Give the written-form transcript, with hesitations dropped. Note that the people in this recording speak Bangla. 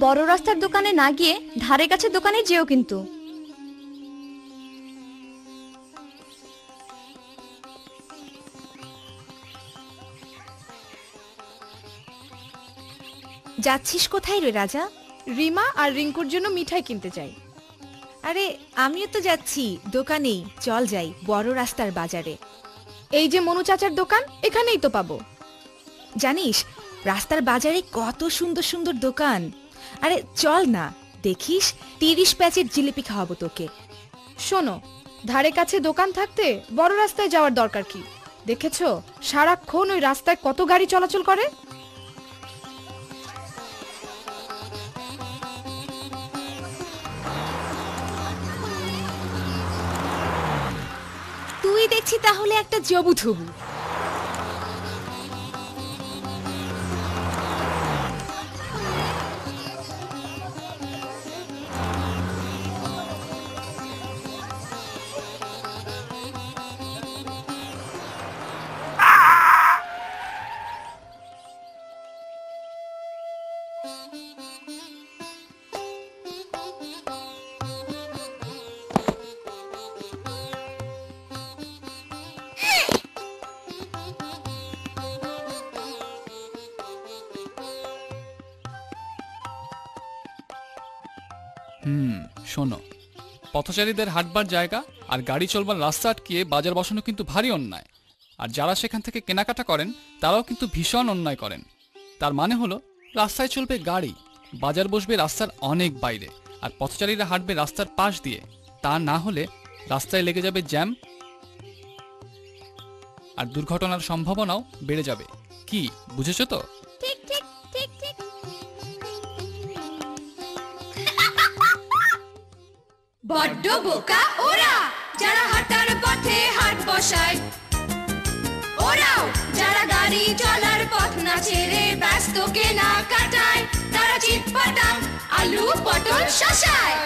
বড় রাস্তার দোকানে না গিয়ে ধারে কাছে দোকানে যেও কিন্তু। যাচ্ছিস কোথায় রে রাজা? রিমা আর রিঙ্কুর জন্য মিঠাই কিনতে চাই। আরে আমিও তো যাচ্ছি দোকানেই, চল যাই বড় রাস্তার বাজারে। এই যে মনু চাচার দোকান, এখানেই তো পাবো। জানিস রাস্তার বাজারে কত সুন্দর সুন্দর দোকান। আরে চল না, দেখিস 30 প্যাচের জিলিপি খাওয়াবো তোকে। শোনো, ধারে কাছে দোকান থাকতে বড় রাস্তায় যাওয়ার দরকার কি? দেখেছো সারাক্ষণ ওই রাস্তায় কত গাড়ি চলাচল করে। তুই দেখছি তাহলে একটা জবুথবু। শোনো, পথচারীদের হাঁটবার জায়গা আর গাড়ি চলবার রাস্তা আটকিয়ে বাজার বসানো কিন্তু ভারী অন্যায়। আর যারা সেখান থেকে কেনাকাটা করেন তারাও কিন্তু ভীষণ অন্যায় করেন। তার মানে হলো রাস্তায় চলবে গাড়ি, বাজার বসবে রাস্তার অনেক বাইরে, আর পথচারীরা হাঁটবে রাস্তার পাশ দিয়ে। তা না হলে রাস্তায় লেগে যাবে জ্যাম, আর দুর্ঘটনার সম্ভাবনাও বেড়ে যাবে। কি বুঝেছো তো? ঠিক ঠিক ঠিক ঠিক। বড্ড বোকা ওরা যারা হাঁটার পথে হাট বসায়, ওরাও যারা গাড়ি চলার পথ না ছেড়ে ব্যস্ত কেনা কাটায়, তারা চিটপাটাম আলু পটল শশায়।